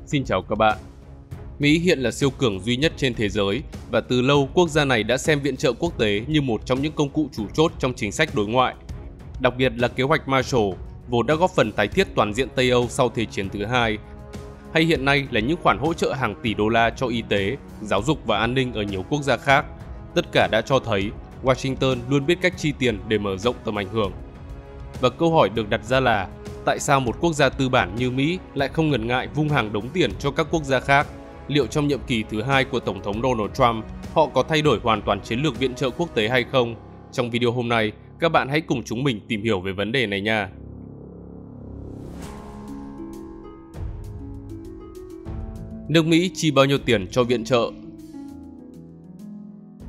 Xin chào các bạn. Mỹ hiện là siêu cường duy nhất trên thế giới và từ lâu quốc gia này đã xem viện trợ quốc tế như một trong những công cụ chủ chốt trong chính sách đối ngoại. Đặc biệt là kế hoạch Marshall, vốn đã góp phần tái thiết toàn diện Tây Âu sau Thế chiến thứ hai, hay hiện nay là những khoản hỗ trợ hàng tỷ đô la cho y tế, giáo dục và an ninh ở nhiều quốc gia khác. Tất cả đã cho thấy Washington luôn biết cách chi tiền để mở rộng tầm ảnh hưởng. Và câu hỏi được đặt ra là tại sao một quốc gia tư bản như Mỹ lại không ngần ngại vung hàng đống tiền cho các quốc gia khác? Liệu trong nhiệm kỳ thứ hai của Tổng thống Donald Trump, họ có thay đổi hoàn toàn chiến lược viện trợ quốc tế hay không? Trong video hôm nay, các bạn hãy cùng chúng mình tìm hiểu về vấn đề này nha. Nước Mỹ chi bao nhiêu tiền cho viện trợ?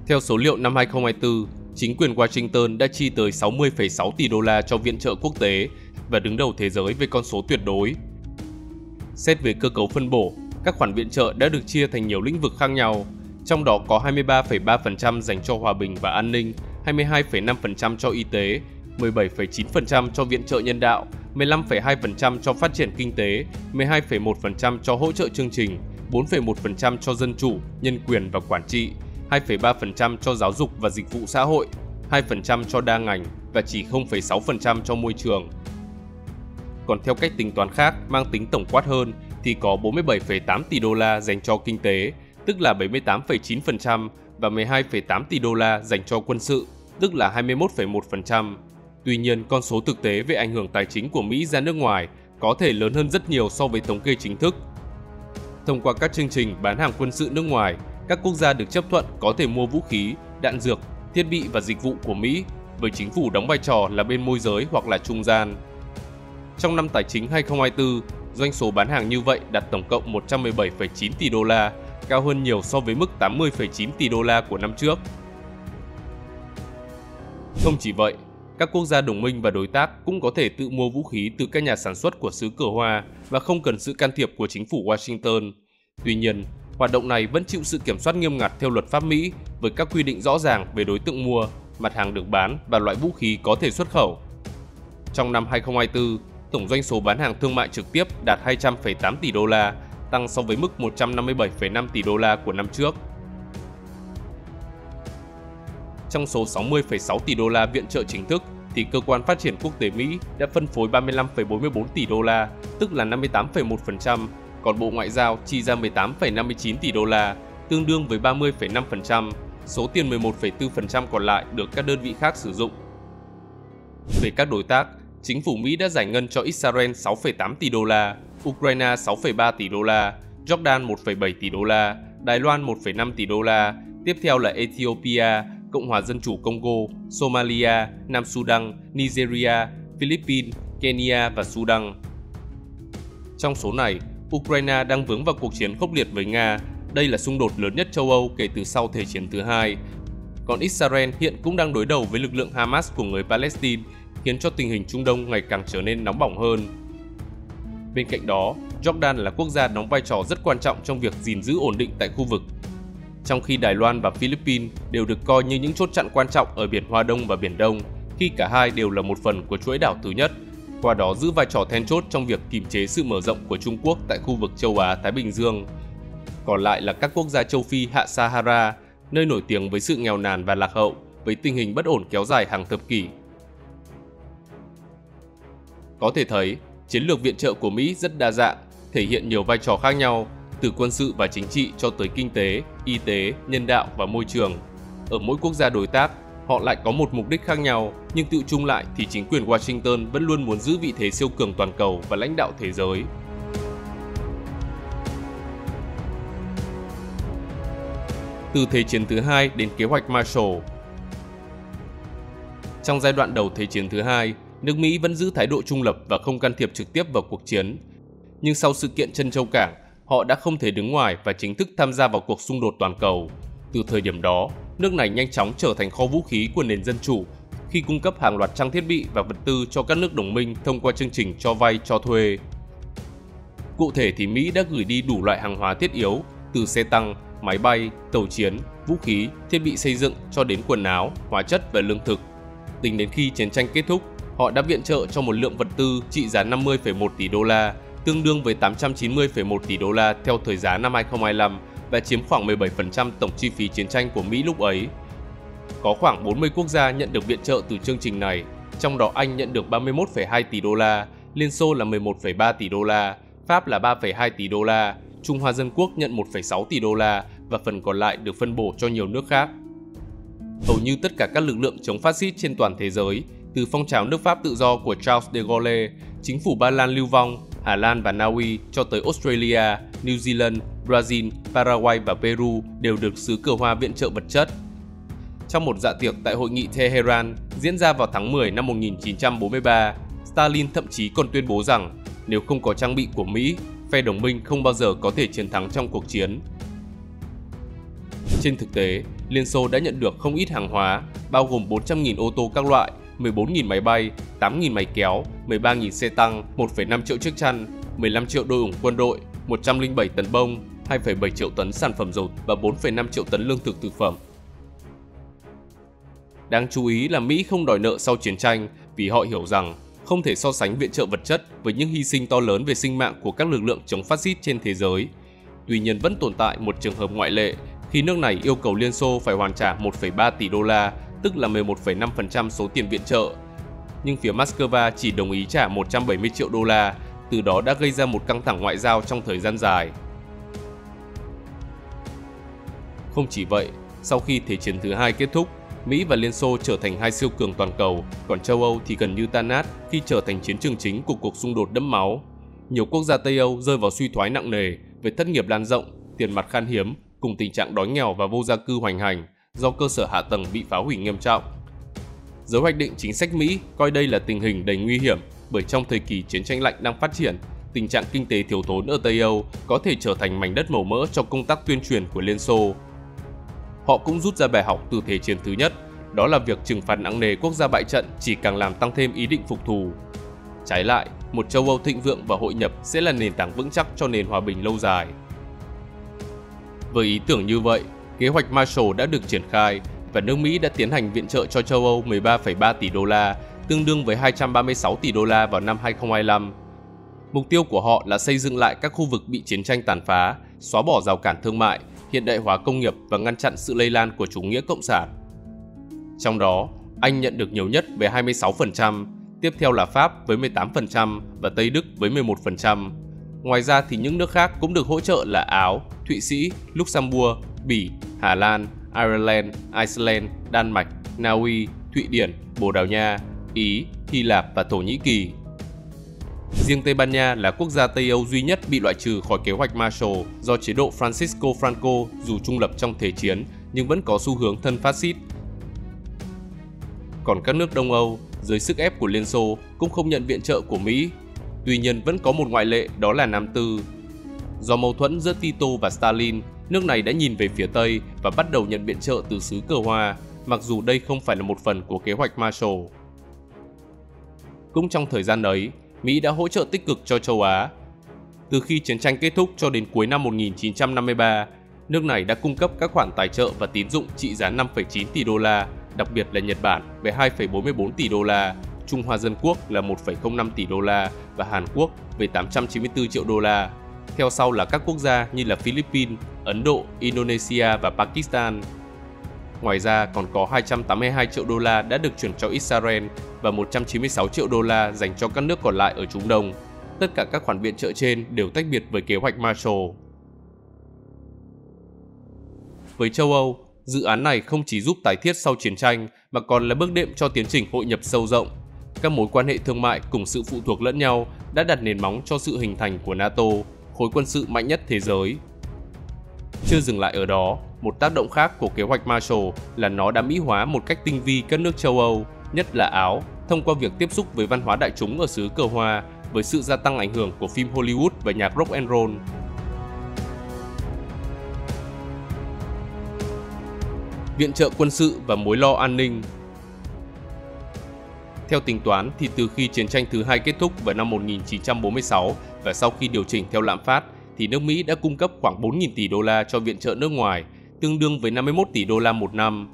Theo số liệu năm 2024, chính quyền Washington đã chi tới 60,6 tỷ đô la cho viện trợ quốc tế và đứng đầu thế giới về con số tuyệt đối. Xét về cơ cấu phân bổ, các khoản viện trợ đã được chia thành nhiều lĩnh vực khác nhau, trong đó có 23,3% dành cho hòa bình và an ninh, 22,5% cho y tế, 17,9% cho viện trợ nhân đạo, 15,2% cho phát triển kinh tế, 12,1% cho hỗ trợ chương trình, 4,1% cho dân chủ, nhân quyền và quản trị, 2,3% cho giáo dục và dịch vụ xã hội, 2% cho đa ngành và chỉ 0,6% cho môi trường. Còn theo cách tính toán khác mang tính tổng quát hơn thì có 47,8 tỷ đô la dành cho kinh tế, tức là 78,9% và 12,8 tỷ đô la dành cho quân sự, tức là 21,1%. Tuy nhiên, con số thực tế về ảnh hưởng tài chính của Mỹ ra nước ngoài có thể lớn hơn rất nhiều so với thống kê chính thức. Thông qua các chương trình bán hàng quân sự nước ngoài, các quốc gia được chấp thuận có thể mua vũ khí, đạn dược, thiết bị và dịch vụ của Mỹ, với chính phủ đóng vai trò là bên môi giới hoặc là trung gian. Trong năm tài chính 2024, doanh số bán hàng như vậy đạt tổng cộng 117,9 tỷ đô la, cao hơn nhiều so với mức 80,9 tỷ đô la của năm trước. Không chỉ vậy, các quốc gia đồng minh và đối tác cũng có thể tự mua vũ khí từ các nhà sản xuất của xứ Cờ Hoa và không cần sự can thiệp của chính phủ Washington. Tuy nhiên, hoạt động này vẫn chịu sự kiểm soát nghiêm ngặt theo luật pháp Mỹ với các quy định rõ ràng về đối tượng mua, mặt hàng được bán và loại vũ khí có thể xuất khẩu. Trong năm 2024, tổng doanh số bán hàng thương mại trực tiếp đạt 200,8 tỷ đô la, tăng so với mức 157,5 tỷ đô la của năm trước. Trong số 60,6 tỷ đô la viện trợ chính thức, thì Cơ quan Phát triển Quốc tế Mỹ đã phân phối 35,44 tỷ đô la, tức là 58,1%, còn Bộ Ngoại giao chi ra 18,59 tỷ đô la, tương đương với 30,5%, số tiền 11,4% còn lại được các đơn vị khác sử dụng. Về các đối tác, chính phủ Mỹ đã giải ngân cho Israel 6,8 tỷ đô la, Ukraine 6,3 tỷ đô la, Jordan 1,7 tỷ đô la, Đài Loan 1,5 tỷ đô la, tiếp theo là Ethiopia, Cộng hòa Dân chủ Congo, Somalia, Nam Sudan, Nigeria, Philippines, Kenya và Sudan. Trong số này, Ukraine đang vướng vào cuộc chiến khốc liệt với Nga. Đây là xung đột lớn nhất châu Âu kể từ sau Thế chiến thứ hai. Còn Israel hiện cũng đang đối đầu với lực lượng Hamas của người Palestine, khiến cho tình hình Trung Đông ngày càng trở nên nóng bỏng hơn. Bên cạnh đó, Jordan là quốc gia đóng vai trò rất quan trọng trong việc gìn giữ ổn định tại khu vực. Trong khi Đài Loan và Philippines đều được coi như những chốt chặn quan trọng ở biển Hoa Đông và Biển Đông, khi cả hai đều là một phần của chuỗi đảo thứ nhất, qua đó giữ vai trò then chốt trong việc kiềm chế sự mở rộng của Trung Quốc tại khu vực châu Á-Thái Bình Dương. Còn lại là các quốc gia châu Phi hạ Sahara, nơi nổi tiếng với sự nghèo nàn và lạc hậu, với tình hình bất ổn kéo dài hàng thập kỷ. Có thể thấy, chiến lược viện trợ của Mỹ rất đa dạng, thể hiện nhiều vai trò khác nhau, từ quân sự và chính trị cho tới kinh tế, y tế, nhân đạo và môi trường. Ở mỗi quốc gia đối tác, họ lại có một mục đích khác nhau, nhưng tự chung lại thì chính quyền Washington vẫn luôn muốn giữ vị thế siêu cường toàn cầu và lãnh đạo thế giới. Từ Thế chiến thứ hai đến kế hoạch Marshall. Trong giai đoạn đầu Thế chiến thứ hai, nước Mỹ vẫn giữ thái độ trung lập và không can thiệp trực tiếp vào cuộc chiến. Nhưng sau sự kiện Trân Châu Cảng, họ đã không thể đứng ngoài và chính thức tham gia vào cuộc xung đột toàn cầu. Từ thời điểm đó, nước này nhanh chóng trở thành kho vũ khí của nền dân chủ khi cung cấp hàng loạt trang thiết bị và vật tư cho các nước đồng minh thông qua chương trình cho vay cho thuê. Cụ thể thì Mỹ đã gửi đi đủ loại hàng hóa thiết yếu, từ xe tăng, máy bay, tàu chiến, vũ khí, thiết bị xây dựng cho đến quần áo, hóa chất và lương thực. Tính đến khi chiến tranh kết thúc, họ đã viện trợ cho một lượng vật tư trị giá 50,1 tỷ đô la, tương đương với 890,1 tỷ đô la theo thời giá năm 2025 và chiếm khoảng 17% tổng chi phí chiến tranh của Mỹ lúc ấy. Có khoảng 40 quốc gia nhận được viện trợ từ chương trình này, trong đó Anh nhận được 31,2 tỷ đô la, Liên Xô là 11,3 tỷ đô la, Pháp là 3,2 tỷ đô la, Trung Hoa Dân Quốc nhận 1,6 tỷ đô la và phần còn lại được phân bổ cho nhiều nước khác. Hầu như tất cả các lực lượng chống phát xít trên toàn thế giới, từ phong trào nước Pháp tự do của Charles de Gaulle, chính phủ Ba Lan lưu vong, Hà Lan và Na Uy cho tới Australia, New Zealand, Brazil, Paraguay và Peru đều được xứ cờ hoa viện trợ vật chất. Trong một dạ tiệc tại hội nghị Tehran diễn ra vào tháng 10 năm 1943, Stalin thậm chí còn tuyên bố rằng nếu không có trang bị của Mỹ, phe đồng minh không bao giờ có thể chiến thắng trong cuộc chiến. Trên thực tế, Liên Xô đã nhận được không ít hàng hóa, bao gồm 400.000 ô tô các loại, 14.000 máy bay, 8.000 máy kéo, 13.000 xe tăng, 1,5 triệu chiếc chăn, 15 triệu đôi ủng quân đội, 107 tấn bông, 2,7 triệu tấn sản phẩm dầu và 4,5 triệu tấn lương thực thực phẩm. Đáng chú ý là Mỹ không đòi nợ sau chiến tranh vì họ hiểu rằng không thể so sánh viện trợ vật chất với những hy sinh to lớn về sinh mạng của các lực lượng chống phát xít trên thế giới. Tuy nhiên vẫn tồn tại một trường hợp ngoại lệ khi nước này yêu cầu Liên Xô phải hoàn trả 1,3 tỷ đô la, tức là 11,5% số tiền viện trợ. Nhưng phía Moscow chỉ đồng ý trả 170 triệu đô la, từ đó đã gây ra một căng thẳng ngoại giao trong thời gian dài. Không chỉ vậy, sau khi Thế chiến thứ hai kết thúc, Mỹ và Liên Xô trở thành hai siêu cường toàn cầu, còn châu Âu thì gần như tan nát khi trở thành chiến trường chính của cuộc xung đột đẫm máu. Nhiều quốc gia Tây Âu rơi vào suy thoái nặng nề về thất nghiệp lan rộng, tiền mặt khan hiếm, cùng tình trạng đói nghèo và vô gia cư hoành hành do cơ sở hạ tầng bị phá hủy nghiêm trọng. Giới hoạch định chính sách Mỹ coi đây là tình hình đầy nguy hiểm bởi trong thời kỳ chiến tranh lạnh đang phát triển, tình trạng kinh tế thiếu thốn ở Tây Âu có thể trở thành mảnh đất màu mỡ cho công tác tuyên truyền của Liên Xô. Họ cũng rút ra bài học từ Thế chiến thứ nhất, đó là việc trừng phạt nặng nề quốc gia bại trận chỉ càng làm tăng thêm ý định phục thù. Trái lại, một châu Âu thịnh vượng và hội nhập sẽ là nền tảng vững chắc cho nền hòa bình lâu dài. Với ý tưởng như vậy, kế hoạch Marshall đã được triển khai và nước Mỹ đã tiến hành viện trợ cho châu Âu 13,3 tỷ đô la, tương đương với 236 tỷ đô la vào năm 2025. Mục tiêu của họ là xây dựng lại các khu vực bị chiến tranh tàn phá, xóa bỏ rào cản thương mại, hiện đại hóa công nghiệp và ngăn chặn sự lây lan của chủ nghĩa cộng sản. Trong đó, Anh nhận được nhiều nhất với 26%, tiếp theo là Pháp với 18% và Tây Đức với 11%. Ngoài ra thì những nước khác cũng được hỗ trợ là Áo, Thụy Sĩ, Luxembourg, Bỉ, Hà Lan, Ireland, Iceland, Đan Mạch, Na Uy, Thụy Điển, Bồ Đào Nha, Ý, Hy Lạp và Thổ Nhĩ Kỳ. Riêng Tây Ban Nha là quốc gia Tây Âu duy nhất bị loại trừ khỏi kế hoạch Marshall do chế độ Francisco Franco dù trung lập trong Thế chiến nhưng vẫn có xu hướng thân phát xít. Còn các nước Đông Âu, dưới sức ép của Liên Xô cũng không nhận viện trợ của Mỹ. Tuy nhiên vẫn có một ngoại lệ, đó là Nam Tư. Do mâu thuẫn giữa Tito và Stalin, nước này đã nhìn về phía Tây và bắt đầu nhận viện trợ từ xứ cờ hoa, mặc dù đây không phải là một phần của kế hoạch Marshall. Cũng trong thời gian ấy, Mỹ đã hỗ trợ tích cực cho châu Á. Từ khi chiến tranh kết thúc cho đến cuối năm 1953, nước này đã cung cấp các khoản tài trợ và tín dụng trị giá 5,9 tỷ đô la, đặc biệt là Nhật Bản với 2,44 tỷ đô la, Trung Hoa Dân Quốc là 1,05 tỷ đô la và Hàn Quốc với 894 triệu đô la. Theo sau là các quốc gia như là Philippines, Ấn Độ, Indonesia và Pakistan. Ngoài ra còn có 282 triệu đô la đã được chuyển cho Israel và 196 triệu đô la dành cho các nước còn lại ở Trung Đông. Tất cả các khoản viện trợ trên đều tách biệt với kế hoạch Marshall. Với châu Âu, dự án này không chỉ giúp tái thiết sau chiến tranh mà còn là bước đệm cho tiến trình hội nhập sâu rộng. Các mối quan hệ thương mại cùng sự phụ thuộc lẫn nhau đã đặt nền móng cho sự hình thành của NATO, khối quân sự mạnh nhất thế giới. Chưa dừng lại ở đó, một tác động khác của kế hoạch Marshall là nó đã mỹ hóa một cách tinh vi các nước châu Âu, nhất là Áo, thông qua việc tiếp xúc với văn hóa đại chúng ở xứ cờ hoa với sự gia tăng ảnh hưởng của phim Hollywood và nhạc rock and roll. Viện trợ quân sự và mối lo an ninh. Theo tính toán thì từ khi chiến tranh thứ hai kết thúc vào năm 1946 và sau khi điều chỉnh theo lạm phát thì nước Mỹ đã cung cấp khoảng 4.000 tỷ đô la cho viện trợ nước ngoài, tương đương với 51 tỷ đô la một năm.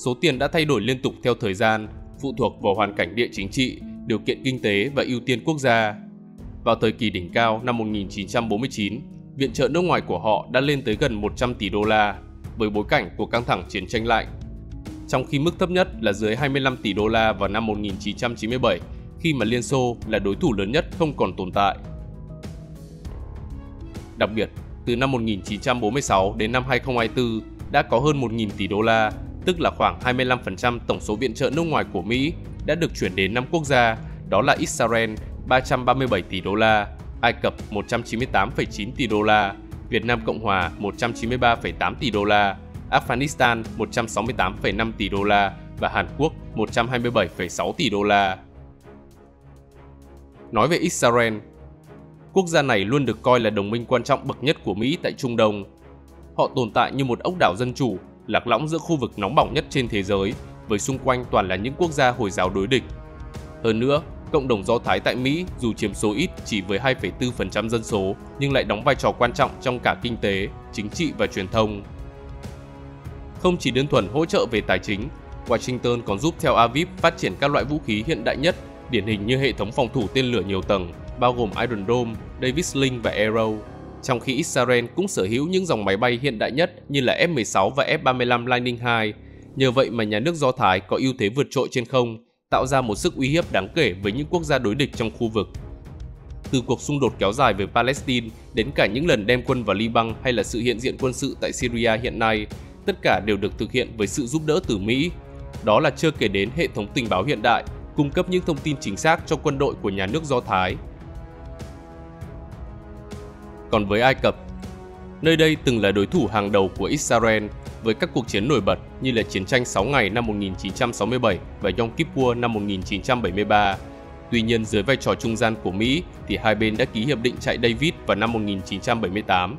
Số tiền đã thay đổi liên tục theo thời gian, phụ thuộc vào hoàn cảnh địa chính trị, điều kiện kinh tế và ưu tiên quốc gia. Vào thời kỳ đỉnh cao năm 1949, viện trợ nước ngoài của họ đã lên tới gần 100 tỷ đô la với bối cảnh của căng thẳng chiến tranh lạnh, trong khi mức thấp nhất là dưới 25 tỷ đô la vào năm 1997 khi mà Liên Xô là đối thủ lớn nhất không còn tồn tại. Đặc biệt, từ năm 1946 đến năm 2024 đã có hơn 1.000 tỷ đô la, tức là khoảng 25% tổng số viện trợ nước ngoài của Mỹ đã được chuyển đến 5 quốc gia, đó là Israel 337 tỷ đô la, Ai Cập 198,9 tỷ đô la, Việt Nam Cộng Hòa 193,8 tỷ đô la, Afghanistan 168,5 tỷ đô la và Hàn Quốc 127,6 tỷ đô la. Nói về Israel, quốc gia này luôn được coi là đồng minh quan trọng bậc nhất của Mỹ tại Trung Đông. Họ tồn tại như một ốc đảo dân chủ, lạc lõng giữa khu vực nóng bỏng nhất trên thế giới, với xung quanh toàn là những quốc gia Hồi giáo đối địch. Hơn nữa, cộng đồng Do Thái tại Mỹ dù chiếm số ít chỉ với 2,4% dân số, nhưng lại đóng vai trò quan trọng trong cả kinh tế, chính trị và truyền thông. Không chỉ đơn thuần hỗ trợ về tài chính, Washington còn giúp Tel Aviv phát triển các loại vũ khí hiện đại nhất, điển hình như hệ thống phòng thủ tên lửa nhiều tầng, bao gồm Iron Dome, David's Sling và Arrow, trong khi Israel cũng sở hữu những dòng máy bay hiện đại nhất như là F-16 và F-35 Lightning II. Nhờ vậy mà nhà nước Do Thái có ưu thế vượt trội trên không, tạo ra một sức uy hiếp đáng kể với những quốc gia đối địch trong khu vực. Từ cuộc xung đột kéo dài với Palestine đến cả những lần đem quân vào Liban hay là sự hiện diện quân sự tại Syria hiện nay, tất cả đều được thực hiện với sự giúp đỡ từ Mỹ. Đó là chưa kể đến hệ thống tình báo hiện đại, cung cấp những thông tin chính xác cho quân đội của nhà nước Do Thái. Còn với Ai Cập, nơi đây từng là đối thủ hàng đầu của Israel với các cuộc chiến nổi bật như là chiến tranh 6 ngày năm 1967 và Yom Kippur năm 1973. Tuy nhiên dưới vai trò trung gian của Mỹ thì hai bên đã ký hiệp định chạy David vào năm 1978.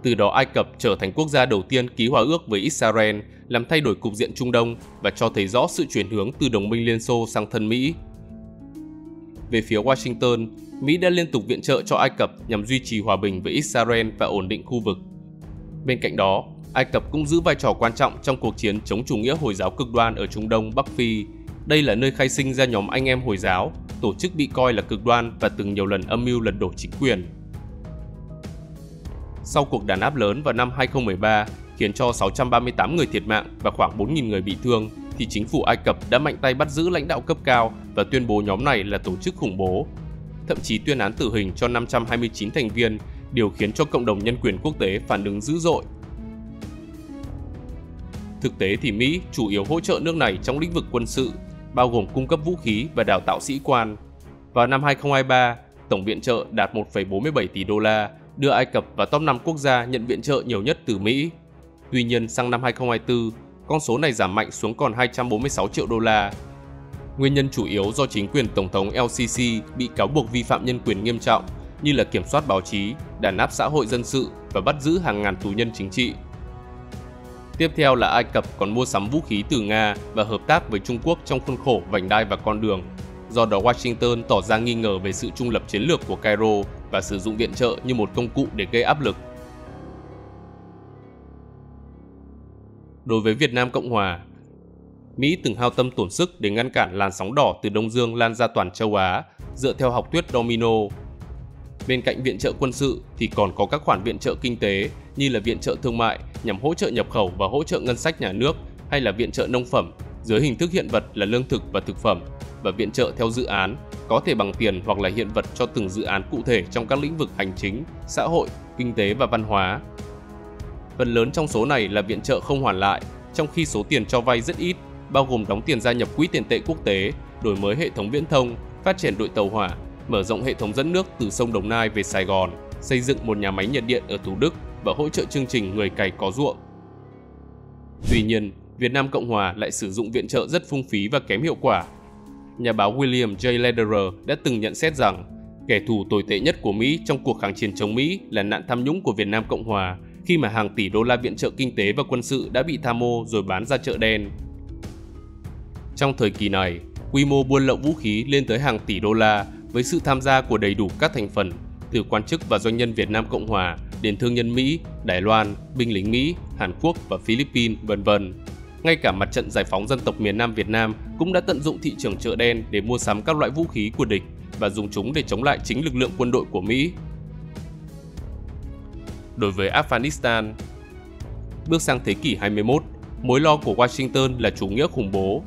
Từ đó Ai Cập trở thành quốc gia đầu tiên ký hòa ước với Israel, làm thay đổi cục diện Trung Đông và cho thấy rõ sự chuyển hướng từ đồng minh Liên Xô sang thân Mỹ. Về phía Washington, Mỹ đã liên tục viện trợ cho Ai Cập nhằm duy trì hòa bình với Israel và ổn định khu vực. Bên cạnh đó, Ai Cập cũng giữ vai trò quan trọng trong cuộc chiến chống chủ nghĩa Hồi giáo cực đoan ở Trung Đông, Bắc Phi. Đây là nơi khai sinh ra nhóm anh em Hồi giáo, tổ chức bị coi là cực đoan và từng nhiều lần âm mưu lật đổ chính quyền. Sau cuộc đàn áp lớn vào năm 2013 khiến cho 638 người thiệt mạng và khoảng 4.000 người bị thương, thì chính phủ Ai Cập đã mạnh tay bắt giữ lãnh đạo cấp cao và tuyên bố nhóm này là tổ chức khủng bố. Thậm chí tuyên án tử hình cho 529 thành viên, điều khiến cho cộng đồng nhân quyền quốc tế phản ứng dữ dội. Thực tế thì Mỹ chủ yếu hỗ trợ nước này trong lĩnh vực quân sự, bao gồm cung cấp vũ khí và đào tạo sĩ quan. Vào năm 2023, tổng viện trợ đạt 1,47 tỷ đô la, đưa Ai Cập vào top 5 quốc gia nhận viện trợ nhiều nhất từ Mỹ. Tuy nhiên, sang năm 2024, con số này giảm mạnh xuống còn 246 triệu đô la. Nguyên nhân chủ yếu do chính quyền Tổng thống LCC bị cáo buộc vi phạm nhân quyền nghiêm trọng như là kiểm soát báo chí, đàn áp xã hội dân sự và bắt giữ hàng ngàn tù nhân chính trị. Tiếp theo là Ai Cập còn mua sắm vũ khí từ Nga và hợp tác với Trung Quốc trong khuôn khổ vành đai và con đường. Do đó Washington tỏ ra nghi ngờ về sự trung lập chiến lược của Cairo và sử dụng viện trợ như một công cụ để gây áp lực. Đối với Việt Nam Cộng Hòa, Mỹ từng hao tâm tổn sức để ngăn cản làn sóng đỏ từ Đông Dương lan ra toàn châu Á, dựa theo học thuyết domino. Bên cạnh viện trợ quân sự thì còn có các khoản viện trợ kinh tế như là viện trợ thương mại nhằm hỗ trợ nhập khẩu và hỗ trợ ngân sách nhà nước, hay là viện trợ nông phẩm dưới hình thức hiện vật là lương thực và thực phẩm, và viện trợ theo dự án, có thể bằng tiền hoặc là hiện vật cho từng dự án cụ thể trong các lĩnh vực hành chính, xã hội, kinh tế và văn hóa. Phần lớn trong số này là viện trợ không hoàn lại, trong khi số tiền cho vay rất ít, bao gồm đóng tiền gia nhập Quỹ tiền tệ quốc tế, đổi mới hệ thống viễn thông, phát triển đội tàu hỏa, mở rộng hệ thống dẫn nước từ sông Đồng Nai về Sài Gòn, xây dựng một nhà máy nhiệt điện ở Thủ Đức và hỗ trợ chương trình người cày có ruộng. Tuy nhiên, Việt Nam Cộng Hòa lại sử dụng viện trợ rất phung phí và kém hiệu quả. Nhà báo William J. Lederer đã từng nhận xét rằng kẻ thù tồi tệ nhất của Mỹ trong cuộc kháng chiến chống Mỹ là nạn tham nhũng của Việt Nam Cộng Hòa, khi mà hàng tỷ đô la viện trợ kinh tế và quân sự đã bị tham ô rồi bán ra chợ đen. Trong thời kỳ này, quy mô buôn lậu vũ khí lên tới hàng tỷ đô la với sự tham gia của đầy đủ các thành phần, từ quan chức và doanh nhân Việt Nam Cộng Hòa đến thương nhân Mỹ, Đài Loan, binh lính Mỹ, Hàn Quốc và Philippines, v.v. Ngay cả Mặt trận Giải phóng Dân tộc miền Nam Việt Nam cũng đã tận dụng thị trường chợ đen để mua sắm các loại vũ khí của địch và dùng chúng để chống lại chính lực lượng quân đội của Mỹ. Đối với Afghanistan, bước sang thế kỷ 21, mối lo của Washington là chủ nghĩa khủng bố.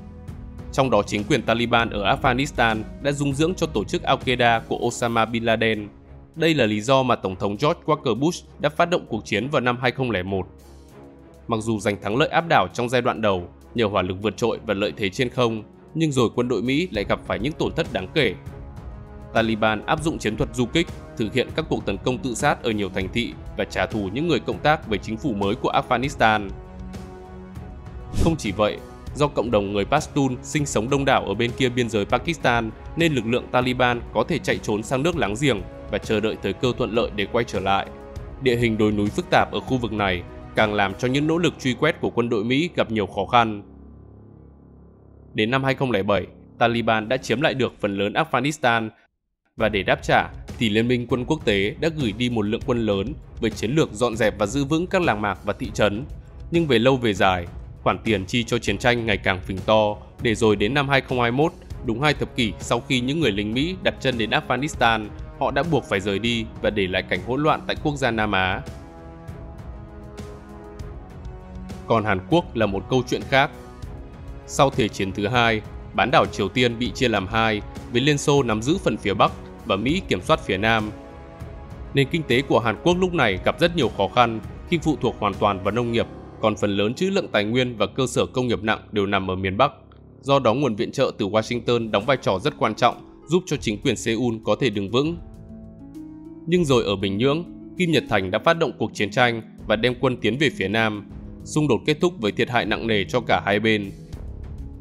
Trong đó chính quyền Taliban ở Afghanistan đã dung dưỡng cho tổ chức Al-Qaeda của Osama Bin Laden. Đây là lý do mà Tổng thống George Walker Bush đã phát động cuộc chiến vào năm 2001. Mặc dù giành thắng lợi áp đảo trong giai đoạn đầu nhờ hỏa lực vượt trội và lợi thế trên không, nhưng rồi quân đội Mỹ lại gặp phải những tổn thất đáng kể. Taliban áp dụng chiến thuật du kích, thực hiện các cuộc tấn công tự sát ở nhiều thành thị và trả thù những người cộng tác với chính phủ mới của Afghanistan. Không chỉ vậy, do cộng đồng người Pashtun sinh sống đông đảo ở bên kia biên giới Pakistan nên lực lượng Taliban có thể chạy trốn sang nước láng giềng và chờ đợi thời cơ thuận lợi để quay trở lại. Địa hình đồi núi phức tạp ở khu vực này càng làm cho những nỗ lực truy quét của quân đội Mỹ gặp nhiều khó khăn. Đến năm 2007, Taliban đã chiếm lại được phần lớn Afghanistan và để đáp trả thì Liên minh quân quốc tế đã gửi đi một lượng quân lớn với chiến lược dọn dẹp và giữ vững các làng mạc và thị trấn. Nhưng về lâu về dài, khoản tiền chi cho chiến tranh ngày càng phình to, để rồi đến năm 2021, đúng 2 thập kỷ sau khi những người lính Mỹ đặt chân đến Afghanistan, họ đã buộc phải rời đi và để lại cảnh hỗn loạn tại quốc gia Nam Á. Còn Hàn Quốc là một câu chuyện khác. Sau Thế chiến thứ hai, bán đảo Triều Tiên bị chia làm hai, với Liên Xô nắm giữ phần phía Bắc và Mỹ kiểm soát phía Nam. Nền kinh tế của Hàn Quốc lúc này gặp rất nhiều khó khăn khi phụ thuộc hoàn toàn vào nông nghiệp, còn phần lớn trữ lượng tài nguyên và cơ sở công nghiệp nặng đều nằm ở miền Bắc. Do đó nguồn viện trợ từ Washington đóng vai trò rất quan trọng, giúp cho chính quyền Seoul có thể đứng vững. Nhưng rồi ở Bình Nhưỡng, Kim Nhật Thành đã phát động cuộc chiến tranh và đem quân tiến về phía Nam. Xung đột kết thúc với thiệt hại nặng nề cho cả hai bên.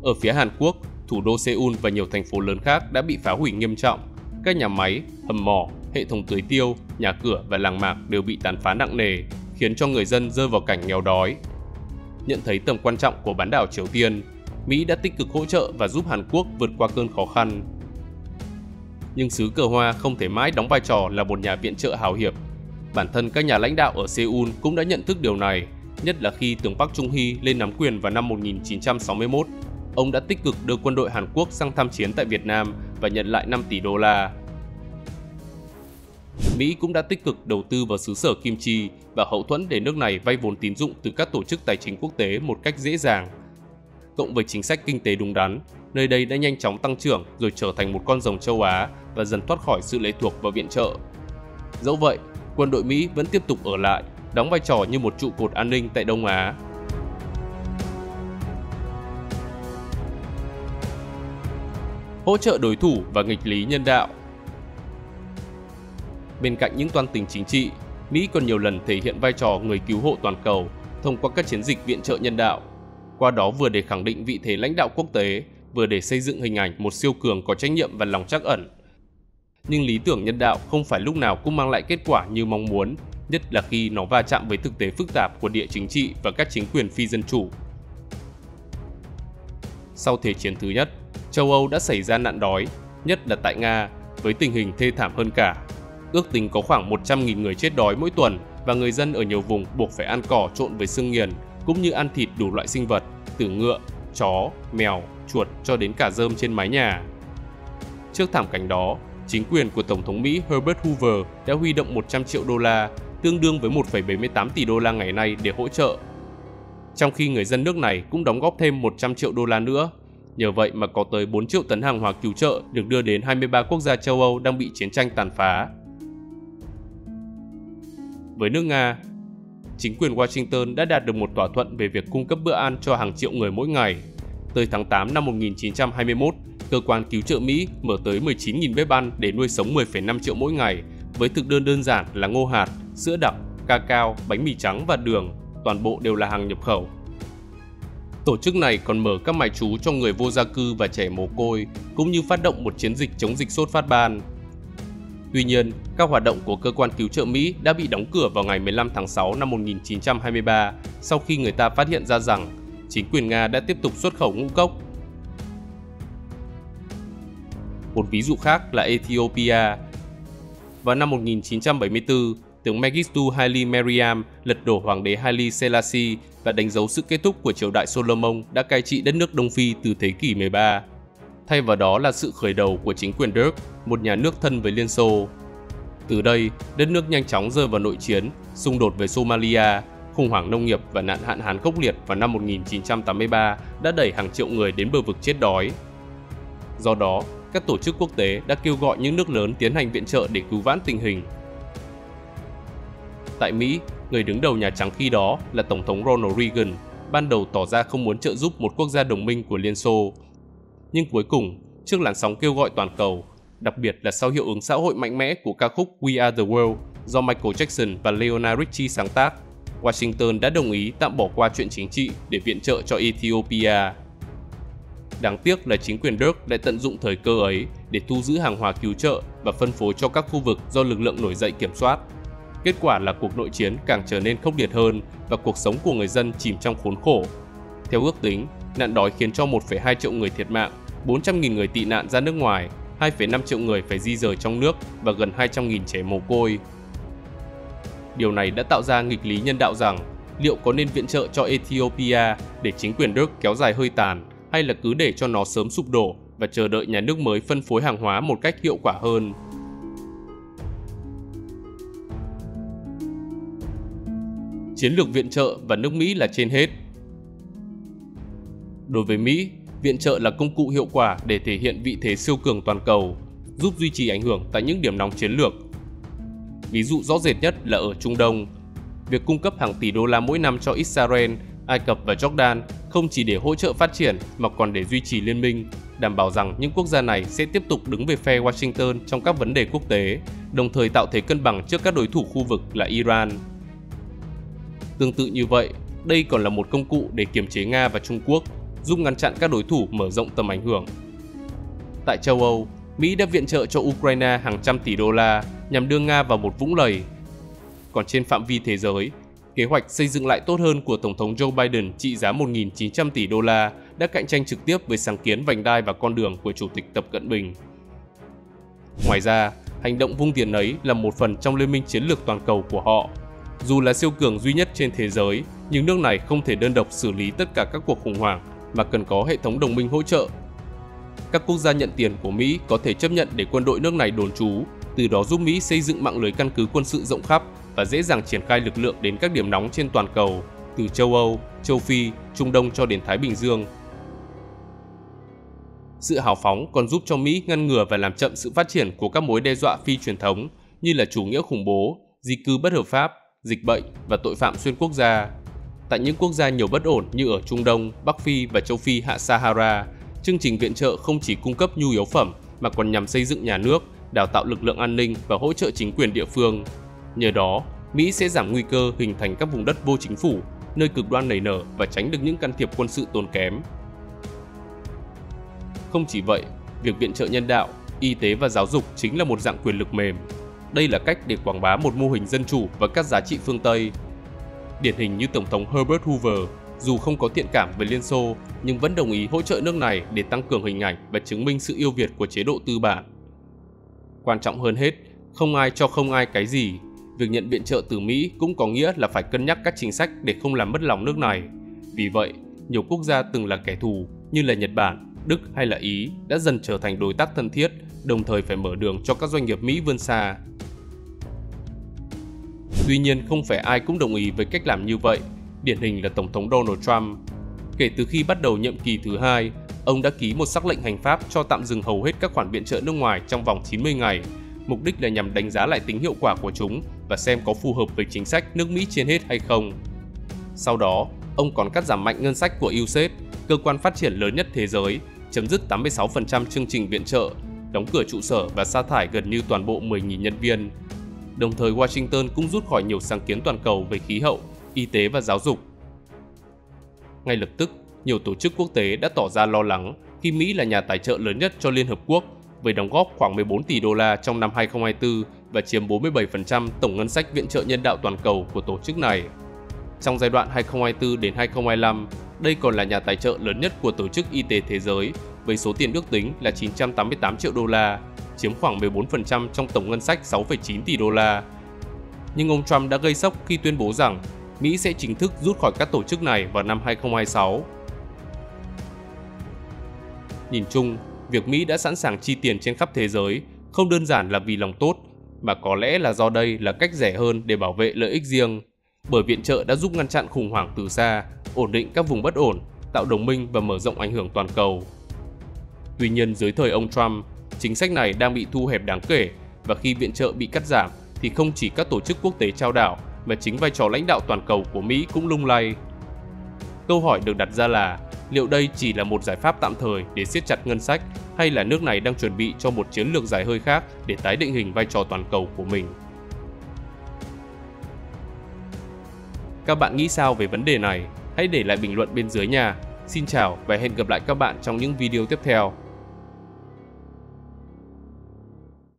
Ở phía Hàn Quốc, thủ đô Seoul và nhiều thành phố lớn khác đã bị phá hủy nghiêm trọng. Các nhà máy, hầm mỏ, hệ thống tưới tiêu, nhà cửa và làng mạc đều bị tàn phá nặng nề, khiến cho người dân rơi vào cảnh nghèo đói. Nhận thấy tầm quan trọng của bán đảo Triều Tiên, Mỹ đã tích cực hỗ trợ và giúp Hàn Quốc vượt qua cơn khó khăn. Nhưng xứ cờ hoa không thể mãi đóng vai trò là một nhà viện trợ hào hiệp. Bản thân các nhà lãnh đạo ở Seoul cũng đã nhận thức điều này, nhất là khi tướng Park Chung-hee lên nắm quyền vào năm 1961. Ông đã tích cực đưa quân đội Hàn Quốc sang tham chiến tại Việt Nam và nhận lại 5 tỷ đô la. Mỹ cũng đã tích cực đầu tư vào xứ sở kim chi và hậu thuẫn để nước này vay vốn tín dụng từ các tổ chức tài chính quốc tế một cách dễ dàng. Cộng với chính sách kinh tế đúng đắn, nơi đây đã nhanh chóng tăng trưởng rồi trở thành một con rồng châu Á và dần thoát khỏi sự lệ thuộc vào viện trợ. Dẫu vậy, quân đội Mỹ vẫn tiếp tục ở lại, đóng vai trò như một trụ cột an ninh tại Đông Á. Hỗ trợ đối thủ và nghịch lý nhân đạo. Bên cạnh những toan tính chính trị, Mỹ còn nhiều lần thể hiện vai trò người cứu hộ toàn cầu thông qua các chiến dịch viện trợ nhân đạo. Qua đó vừa để khẳng định vị thế lãnh đạo quốc tế, vừa để xây dựng hình ảnh một siêu cường có trách nhiệm và lòng trắc ẩn. Nhưng lý tưởng nhân đạo không phải lúc nào cũng mang lại kết quả như mong muốn, nhất là khi nó va chạm với thực tế phức tạp của địa chính trị và các chính quyền phi dân chủ. Sau Thế chiến thứ nhất, châu Âu đã xảy ra nạn đói, nhất là tại Nga, với tình hình thê thảm hơn cả. Ước tính có khoảng 100.000 người chết đói mỗi tuần và người dân ở nhiều vùng buộc phải ăn cỏ trộn với xương nghiền, cũng như ăn thịt đủ loại sinh vật, từ ngựa, chó, mèo, chuột cho đến cả rơm trên mái nhà. Trước thảm cảnh đó, chính quyền của Tổng thống Mỹ Herbert Hoover đã huy động 100 triệu đô la, tương đương với 1,78 tỷ đô la ngày nay để hỗ trợ. Trong khi người dân nước này cũng đóng góp thêm 100 triệu đô la nữa. Nhờ vậy mà có tới 4 triệu tấn hàng hóa cứu trợ được đưa đến 23 quốc gia châu Âu đang bị chiến tranh tàn phá. Với nước Nga, chính quyền Washington đã đạt được một thỏa thuận về việc cung cấp bữa ăn cho hàng triệu người mỗi ngày. Tới tháng 8 năm 1921, cơ quan cứu trợ Mỹ mở tới 19.000 bếp ăn để nuôi sống 10,5 triệu mỗi ngày, với thực đơn đơn giản là ngô hạt, sữa đặc, cacao, bánh mì trắng và đường, toàn bộ đều là hàng nhập khẩu. Tổ chức này còn mở các mái trú cho người vô gia cư và trẻ mồ côi, cũng như phát động một chiến dịch chống dịch sốt phát ban. Tuy nhiên, các hoạt động của cơ quan cứu trợ Mỹ đã bị đóng cửa vào ngày 15 tháng 6 năm 1923 sau khi người ta phát hiện ra rằng chính quyền Nga đã tiếp tục xuất khẩu ngũ cốc. Một ví dụ khác là Ethiopia. Vào năm 1974, tướng Mengistu Haile Mariam lật đổ hoàng đế Haile Selassie và đánh dấu sự kết thúc của triều đại Solomon đã cai trị đất nước Đông Phi từ thế kỷ 13. Thay vào đó là sự khởi đầu của chính quyền Derg, một nhà nước thân với Liên Xô. Từ đây, đất nước nhanh chóng rơi vào nội chiến, xung đột với Somalia, khủng hoảng nông nghiệp và nạn hạn hán khốc liệt vào năm 1983 đã đẩy hàng triệu người đến bờ vực chết đói. Do đó, các tổ chức quốc tế đã kêu gọi những nước lớn tiến hành viện trợ để cứu vãn tình hình. Tại Mỹ, người đứng đầu Nhà Trắng khi đó là Tổng thống Ronald Reagan, ban đầu tỏ ra không muốn trợ giúp một quốc gia đồng minh của Liên Xô. Nhưng cuối cùng, trước làn sóng kêu gọi toàn cầu, đặc biệt là sau hiệu ứng xã hội mạnh mẽ của ca khúc We Are The World do Michael Jackson và Lionel Richie sáng tác, Washington đã đồng ý tạm bỏ qua chuyện chính trị để viện trợ cho Ethiopia. Đáng tiếc là chính quyền Đức lại tận dụng thời cơ ấy để thu giữ hàng hóa cứu trợ và phân phối cho các khu vực do lực lượng nổi dậy kiểm soát. Kết quả là cuộc nội chiến càng trở nên khốc liệt hơn và cuộc sống của người dân chìm trong khốn khổ. Theo ước tính, nạn đói khiến cho 1,2 triệu người thiệt mạng, 400.000 người tị nạn ra nước ngoài, 2,5 triệu người phải di rời trong nước và gần 200.000 trẻ mồ côi. Điều này đã tạo ra nghịch lý nhân đạo rằng liệu có nên viện trợ cho Ethiopia để chính quyền Đức kéo dài hơi tàn hay là cứ để cho nó sớm sụp đổ và chờ đợi nhà nước mới phân phối hàng hóa một cách hiệu quả hơn. Chiến lược viện trợ và nước Mỹ là trên hết. Đối với Mỹ, viện trợ là công cụ hiệu quả để thể hiện vị thế siêu cường toàn cầu, giúp duy trì ảnh hưởng tại những điểm nóng chiến lược. Ví dụ rõ rệt nhất là ở Trung Đông. Việc cung cấp hàng tỷ đô la mỗi năm cho Israel, Ai Cập và Jordan không chỉ để hỗ trợ phát triển mà còn để duy trì liên minh, đảm bảo rằng những quốc gia này sẽ tiếp tục đứng về phe Washington trong các vấn đề quốc tế, đồng thời tạo thế cân bằng trước các đối thủ khu vực là Iran. Tương tự như vậy, đây còn là một công cụ để kiềm chế Nga và Trung Quốc, giúp ngăn chặn các đối thủ mở rộng tầm ảnh hưởng. Tại châu Âu, Mỹ đã viện trợ cho Ukraine hàng trăm tỷ đô la nhằm đưa Nga vào một vũng lầy. Còn trên phạm vi thế giới, kế hoạch xây dựng lại tốt hơn của Tổng thống Joe Biden trị giá 1.900 tỷ đô la đã cạnh tranh trực tiếp với sáng kiến vành đai và con đường của Chủ tịch Tập Cận Bình. Ngoài ra, hành động vung tiền ấy là một phần trong liên minh chiến lược toàn cầu của họ. Dù là siêu cường duy nhất trên thế giới, nhưng nước này không thể đơn độc xử lý tất cả các cuộc khủng hoảng mà cần có hệ thống đồng minh hỗ trợ. Các quốc gia nhận tiền của Mỹ có thể chấp nhận để quân đội nước này đồn trú, từ đó giúp Mỹ xây dựng mạng lưới căn cứ quân sự rộng khắp và dễ dàng triển khai lực lượng đến các điểm nóng trên toàn cầu, từ châu Âu, châu Phi, Trung Đông cho đến Thái Bình Dương. Sự hào phóng còn giúp cho Mỹ ngăn ngừa và làm chậm sự phát triển của các mối đe dọa phi truyền thống như là chủ nghĩa khủng bố, di cư bất hợp pháp, dịch bệnh và tội phạm xuyên quốc gia. Tại những quốc gia nhiều bất ổn như ở Trung Đông, Bắc Phi và châu Phi hạ Sahara, chương trình viện trợ không chỉ cung cấp nhu yếu phẩm mà còn nhằm xây dựng nhà nước, đào tạo lực lượng an ninh và hỗ trợ chính quyền địa phương. Nhờ đó, Mỹ sẽ giảm nguy cơ hình thành các vùng đất vô chính phủ, nơi cực đoan nảy nở và tránh được những can thiệp quân sự tốn kém. Không chỉ vậy, việc viện trợ nhân đạo, y tế và giáo dục chính là một dạng quyền lực mềm. Đây là cách để quảng bá một mô hình dân chủ và các giá trị phương Tây. Điển hình như Tổng thống Herbert Hoover, dù không có thiện cảm với Liên Xô nhưng vẫn đồng ý hỗ trợ nước này để tăng cường hình ảnh và chứng minh sự yêu Việt của chế độ tư bản. Quan trọng hơn hết, không ai cho không ai cái gì. Việc nhận viện trợ từ Mỹ cũng có nghĩa là phải cân nhắc các chính sách để không làm mất lòng nước này. Vì vậy, nhiều quốc gia từng là kẻ thù như là Nhật Bản, Đức hay là Ý đã dần trở thành đối tác thân thiết, đồng thời phải mở đường cho các doanh nghiệp Mỹ vươn xa. Tuy nhiên, không phải ai cũng đồng ý với cách làm như vậy, điển hình là Tổng thống Donald Trump. Kể từ khi bắt đầu nhiệm kỳ thứ hai, ông đã ký một sắc lệnh hành pháp cho tạm dừng hầu hết các khoản viện trợ nước ngoài trong vòng 90 ngày, mục đích là nhằm đánh giá lại tính hiệu quả của chúng và xem có phù hợp với chính sách nước Mỹ trên hết hay không. Sau đó, ông còn cắt giảm mạnh ngân sách của USAID, cơ quan phát triển lớn nhất thế giới, chấm dứt 86% chương trình viện trợ, đóng cửa trụ sở và sa thải gần như toàn bộ 10.000 nhân viên. Đồng thời Washington cũng rút khỏi nhiều sáng kiến toàn cầu về khí hậu, y tế và giáo dục. Ngay lập tức, nhiều tổ chức quốc tế đã tỏ ra lo lắng khi Mỹ là nhà tài trợ lớn nhất cho Liên Hợp Quốc với đóng góp khoảng 14 tỷ đô la trong năm 2024 và chiếm 47% tổng ngân sách viện trợ nhân đạo toàn cầu của tổ chức này. Trong giai đoạn 2024 đến 2025, đây còn là nhà tài trợ lớn nhất của Tổ chức Y tế Thế giới với số tiền ước tính là 988 triệu đô la, chiếm khoảng 14% trong tổng ngân sách 6,9 tỷ đô la. Nhưng ông Trump đã gây sốc khi tuyên bố rằng Mỹ sẽ chính thức rút khỏi các tổ chức này vào năm 2026. Nhìn chung, việc Mỹ đã sẵn sàng chi tiền trên khắp thế giới không đơn giản là vì lòng tốt, mà có lẽ là do đây là cách rẻ hơn để bảo vệ lợi ích riêng, bởi viện trợ đã giúp ngăn chặn khủng hoảng từ xa, ổn định các vùng bất ổn, tạo đồng minh và mở rộng ảnh hưởng toàn cầu. Tuy nhiên dưới thời ông Trump, chính sách này đang bị thu hẹp đáng kể, và khi viện trợ bị cắt giảm thì không chỉ các tổ chức quốc tế trao đảo mà chính vai trò lãnh đạo toàn cầu của Mỹ cũng lung lay. Câu hỏi được đặt ra là liệu đây chỉ là một giải pháp tạm thời để siết chặt ngân sách, hay là nước này đang chuẩn bị cho một chiến lược dài hơi khác để tái định hình vai trò toàn cầu của mình? Các bạn nghĩ sao về vấn đề này? Hãy để lại bình luận bên dưới nha. Xin chào và hẹn gặp lại các bạn trong những video tiếp theo.